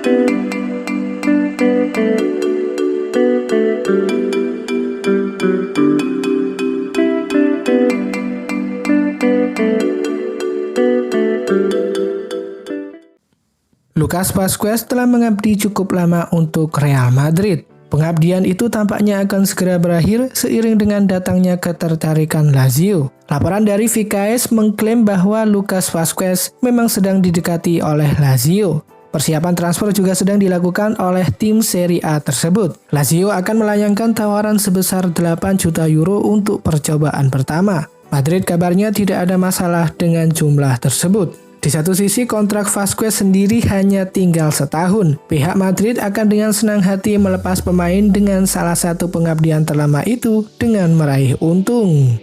Lucas Vazquez telah mengabdi cukup lama untuk Real Madrid. Pengabdian itu tampaknya akan segera berakhir seiring dengan datangnya ketertarikan Lazio. Laporan dari VKS mengklaim bahwa Lucas Vazquez memang sedang didekati oleh Lazio. Persiapan transfer juga sedang dilakukan oleh tim Serie A tersebut. Lazio akan melayangkan tawaran sebesar 8 juta euro untuk percobaan pertama. Madrid kabarnya tidak ada masalah dengan jumlah tersebut. Di satu sisi kontrak Vazquez sendiri hanya tinggal setahun. Pihak Madrid akan dengan senang hati melepas pemain dengan salah satu pengabdian terlama itu dengan meraih untung.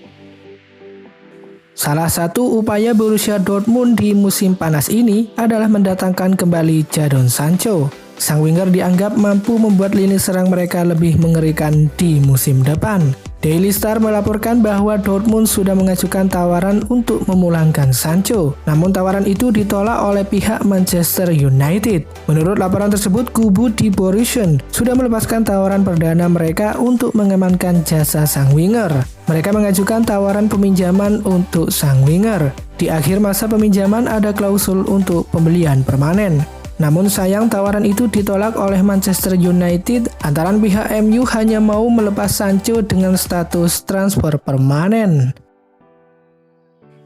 Salah satu upaya Borussia Dortmund di musim panas ini adalah mendatangkan kembali Jadon Sancho. Sang winger dianggap mampu membuat lini serang mereka lebih mengerikan di musim depan. Daily Star melaporkan bahwa Dortmund sudah mengajukan tawaran untuk memulangkan Sancho. Namun tawaran itu ditolak oleh pihak Manchester United. Menurut laporan tersebut, kubu di Borussia sudah melepaskan tawaran perdana mereka untuk mengamankan jasa sang winger. Mereka mengajukan tawaran peminjaman untuk sang winger. Di akhir masa peminjaman ada klausul untuk pembelian permanen. Namun sayang tawaran itu ditolak oleh Manchester United. Antara pihak MU hanya mau melepas Sancho dengan status transfer permanen.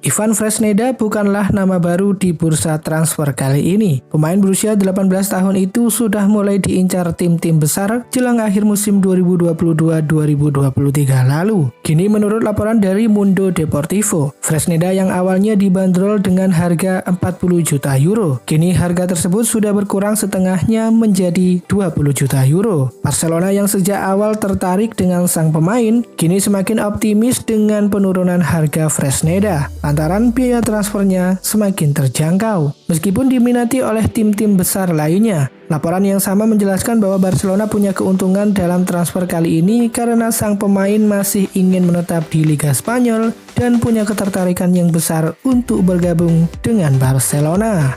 Ivan Fresneda bukanlah nama baru di bursa transfer kali ini. Pemain berusia 18 tahun itu sudah mulai diincar tim-tim besar jelang akhir musim 2022-2023 lalu. Kini menurut laporan dari Mundo Deportivo, Fresneda yang awalnya dibanderol dengan harga 40 juta euro, kini harga tersebut sudah berkurang setengahnya menjadi 20 juta euro. Barcelona yang sejak awal tertarik dengan sang pemain, kini semakin optimis dengan penurunan harga Fresneda. Lantaran biaya transfernya semakin terjangkau, meskipun diminati oleh tim-tim besar lainnya. Laporan yang sama menjelaskan bahwa Barcelona punya keuntungan dalam transfer kali ini karena sang pemain masih ingin menetap di Liga Spanyol dan punya ketertarikan yang besar untuk bergabung dengan Barcelona.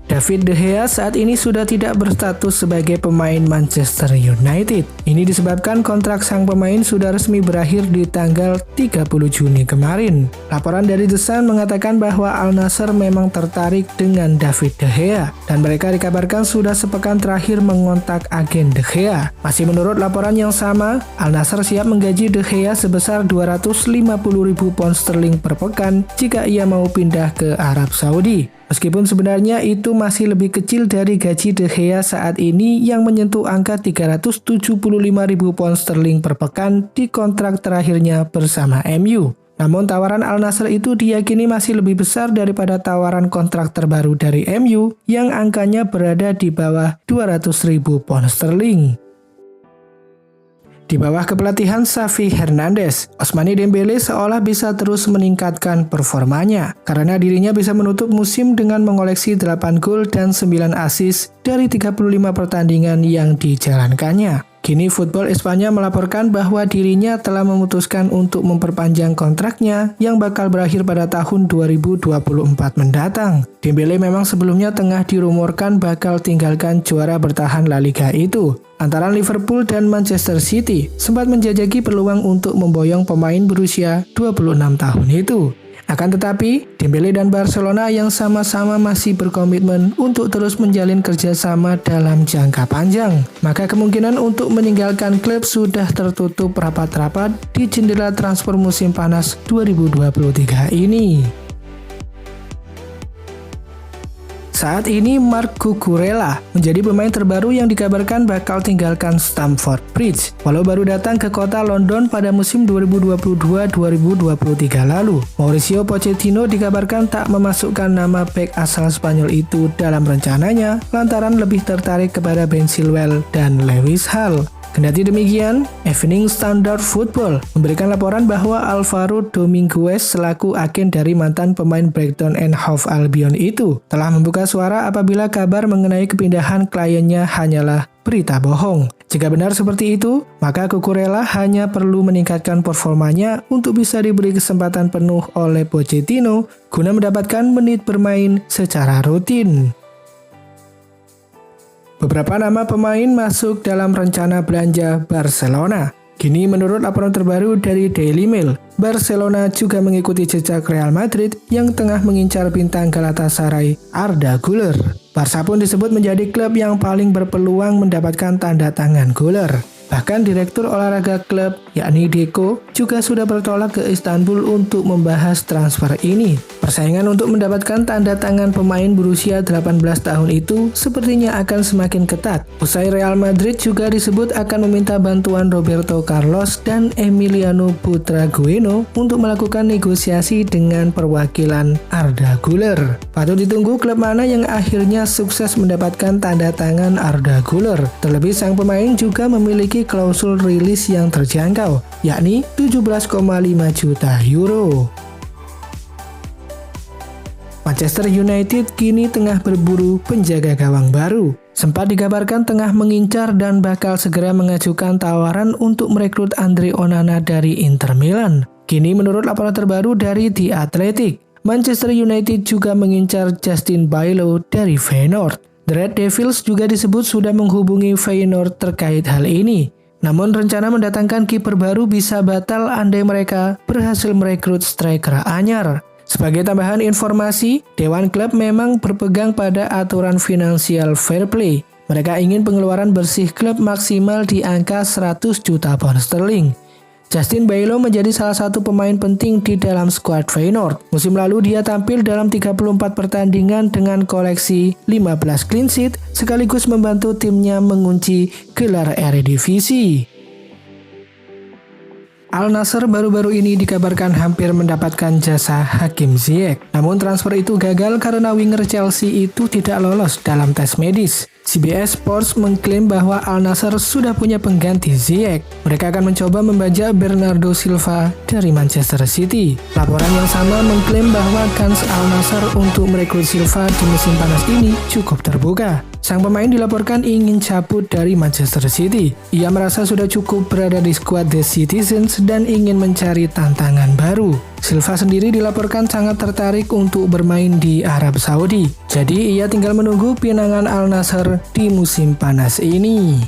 David De Gea saat ini sudah tidak berstatus sebagai pemain Manchester United. Ini disebabkan kontrak sang pemain sudah resmi berakhir di tanggal 30 Juni kemarin. Laporan dari The Sun mengatakan bahwa Al Nassr memang tertarik dengan David De Gea dan mereka dikabarkan sudah sepekan terakhir mengontak agen De Gea. Masih menurut laporan yang sama, Al Nassr siap menggaji De Gea sebesar 250.000 pound sterling per pekan jika ia mau pindah ke Arab Saudi. Meskipun sebenarnya itu masih lebih kecil dari gaji De Gea saat ini yang menyentuh angka 375.000 pound sterling per pekan di kontrak terakhirnya bersama MU. Namun tawaran Al Nassr itu diyakini masih lebih besar daripada tawaran kontrak terbaru dari MU yang angkanya berada di bawah 200.000 pound sterling. Di bawah kepelatihan Xavi Hernandez, Ousmane Dembele seolah bisa terus meningkatkan performanya karena dirinya bisa menutup musim dengan mengoleksi 8 gol dan 9 assist dari 35 pertandingan yang dijalankannya. Kini Football Espanya melaporkan bahwa dirinya telah memutuskan untuk memperpanjang kontraknya yang bakal berakhir pada tahun 2024 mendatang. Dembele memang sebelumnya tengah dirumorkan bakal tinggalkan juara bertahan La Liga itu. Antara Liverpool dan Manchester City sempat menjajaki peluang untuk memboyong pemain berusia 26 tahun itu. Akan tetapi, Dembele dan Barcelona yang sama-sama masih berkomitmen untuk terus menjalin kerjasama dalam jangka panjang. Maka kemungkinan untuk meninggalkan klub sudah tertutup rapat-rapat di jendela transfer musim panas 2023 ini. Saat ini Marc Cucurella menjadi pemain terbaru yang dikabarkan bakal tinggalkan Stamford Bridge. Walau baru datang ke kota London pada musim 2022-2023 lalu, Mauricio Pochettino dikabarkan tak memasukkan nama bek asal Spanyol itu dalam rencananya lantaran lebih tertarik kepada Ben Chilwell dan Lewis Hall. Kendati demikian, Evening Standard Football memberikan laporan bahwa Alvaro Dominguez selaku agen dari mantan pemain Brighton and Hove Albion itu telah membuka suara apabila kabar mengenai kepindahan kliennya hanyalah berita bohong. Jika benar seperti itu, maka Cucurella hanya perlu meningkatkan performanya untuk bisa diberi kesempatan penuh oleh Pochettino guna mendapatkan menit bermain secara rutin. Beberapa nama pemain masuk dalam rencana belanja Barcelona. Kini menurut laporan terbaru dari Daily Mail, Barcelona juga mengikuti jejak Real Madrid yang tengah mengincar bintang Galatasaray Arda Güler. Barca pun disebut menjadi klub yang paling berpeluang mendapatkan tanda tangan Güler. Bahkan direktur olahraga klub yakni Deco juga sudah bertolak ke Istanbul untuk membahas transfer ini. Persaingan untuk mendapatkan tanda tangan pemain berusia 18 tahun itu sepertinya akan semakin ketat. Usai Real Madrid juga disebut akan meminta bantuan Roberto Carlos dan Emiliano Butragueño untuk melakukan negosiasi dengan perwakilan Arda Güler. Patut ditunggu klub mana yang akhirnya sukses mendapatkan tanda tangan Arda Güler. Terlebih sang pemain juga memiliki klausul rilis yang terjangkau, yakni 17,5 juta euro. Manchester United kini tengah berburu penjaga gawang baru. Sempat dikabarkan tengah mengincar dan bakal segera mengajukan tawaran untuk merekrut Andre Onana dari Inter Milan. Kini menurut laporan terbaru dari The Athletic, Manchester United juga mengincar Justin Bijlow dari Feyenoord. The Red Devils juga disebut sudah menghubungi Feyenoord terkait hal ini. Namun rencana mendatangkan kiper baru bisa batal andai mereka berhasil merekrut striker anyar. Sebagai tambahan informasi, Dewan Klub memang berpegang pada aturan Financial Fair Play. Mereka ingin pengeluaran bersih klub maksimal di angka 100 juta pound sterling. Justin Bijlow menjadi salah satu pemain penting di dalam skuad Feyenoord. Musim lalu dia tampil dalam 34 pertandingan dengan koleksi 15 clean sheet, sekaligus membantu timnya mengunci gelar Eredivisie. Al Nassr baru-baru ini dikabarkan hampir mendapatkan jasa Hakim Ziyech. Namun transfer itu gagal karena winger Chelsea itu tidak lolos dalam tes medis. CBS Sports mengklaim bahwa Al Nassr sudah punya pengganti Ziyech. Mereka akan mencoba membajak Bernardo Silva dari Manchester City. Laporan yang sama mengklaim bahwa kans Al Nassr untuk merekrut Silva di musim panas ini cukup terbuka. Sang pemain dilaporkan ingin cabut dari Manchester City. Ia merasa sudah cukup berada di skuad The Citizens dan ingin mencari tantangan baru. Silva sendiri dilaporkan sangat tertarik untuk bermain di Arab Saudi. Jadi ia tinggal menunggu pinangan Al Nassr di musim panas ini.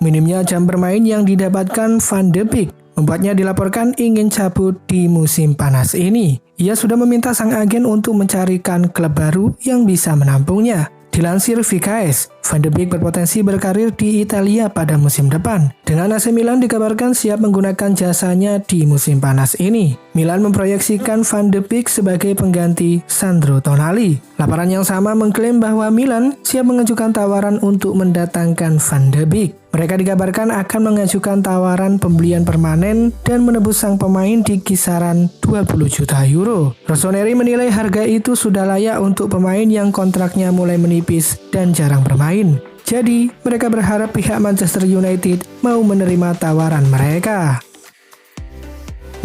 Minimnya jam bermain yang didapatkan Van de Beek membuatnya dilaporkan ingin cabut di musim panas ini. Ia sudah meminta sang agen untuk mencarikan klub baru yang bisa menampungnya. Dilansir VKS, Van de Beek berpotensi berkarir di Italia pada musim depan. Dengan AC Milan dikabarkan siap menggunakan jasanya di musim panas ini. Milan memproyeksikan Van de Beek sebagai pengganti Sandro Tonali. Laporan yang sama mengklaim bahwa Milan siap mengajukan tawaran untuk mendatangkan Van de Beek. Mereka dikabarkan akan mengajukan tawaran pembelian permanen dan menebus sang pemain di kisaran 20 juta euro. Rossoneri menilai harga itu sudah layak untuk pemain yang kontraknya mulai menipis dan jarang bermain. Jadi, mereka berharap pihak Manchester United mau menerima tawaran mereka.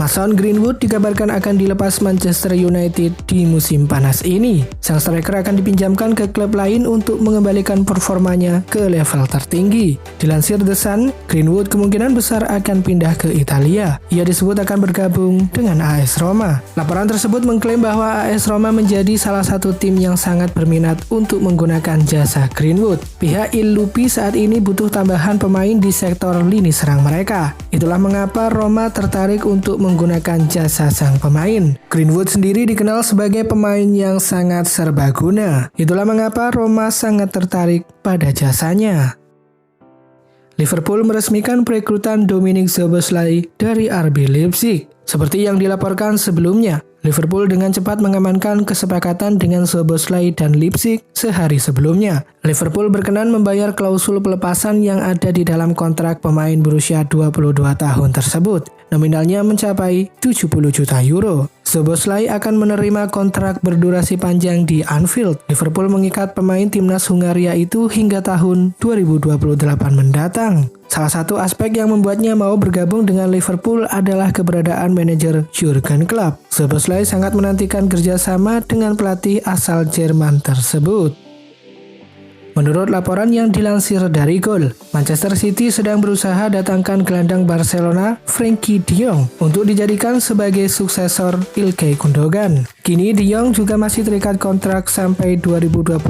Mason Greenwood dikabarkan akan dilepas Manchester United di musim panas ini. Sang striker akan dipinjamkan ke klub lain untuk mengembalikan performanya ke level tertinggi. Dilansir The Sun, Greenwood kemungkinan besar akan pindah ke Italia. Ia disebut akan bergabung dengan AS Roma. Laporan tersebut mengklaim bahwa AS Roma menjadi salah satu tim yang sangat berminat untuk menggunakan jasa Greenwood. Pihak Il Lupi saat ini butuh tambahan pemain di sektor lini serang mereka. Itulah mengapa Roma tertarik untuk menggunakan jasa sang pemain. Greenwood sendiri dikenal sebagai pemain yang sangat serbaguna. Itulah mengapa Roma sangat tertarik pada jasanya. Liverpool meresmikan perekrutan Dominik Szoboszlai dari RB Leipzig. Seperti yang dilaporkan sebelumnya, Liverpool dengan cepat mengamankan kesepakatan dengan Szoboszlai dan Leipzig sehari sebelumnya. Liverpool berkenan membayar klausul pelepasan yang ada di dalam kontrak pemain berusia 22 tahun tersebut. Nominalnya mencapai 70 juta euro. Szoboszlai akan menerima kontrak berdurasi panjang di Anfield. Liverpool mengikat pemain timnas Hungaria itu hingga tahun 2028 mendatang. Salah satu aspek yang membuatnya mau bergabung dengan Liverpool adalah keberadaan manajer Jurgen Klopp. Szoboszlai sangat menantikan kerjasama dengan pelatih asal Jerman tersebut. Menurut laporan yang dilansir dari Goal, Manchester City sedang berusaha datangkan gelandang Barcelona Frenkie de Jong untuk dijadikan sebagai suksesor Ilkay Gundogan. Kini de Jong juga masih terikat kontrak sampai 2026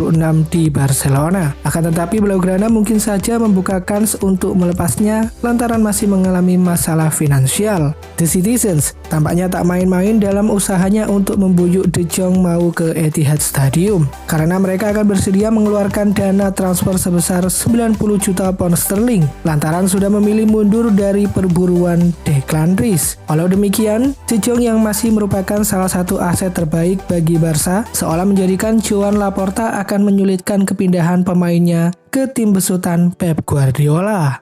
di Barcelona. Akan tetapi Blaugrana mungkin saja membuka kans untuk melepasnya lantaran masih mengalami masalah finansial. The Citizens tampaknya tak main-main dalam usahanya untuk membujuk De Jong mau ke Etihad Stadium karena mereka akan bersedia mengeluarkan dana transfer sebesar 90 juta pound sterling lantaran sudah memilih mundur dari perburuan Declan Rice. Walau demikian, De Jong yang masih merupakan salah satu aset terbaik bagi Barca seolah menjadikan Joan Laporta akan menyulitkan kepindahan pemainnya ke tim besutan Pep Guardiola.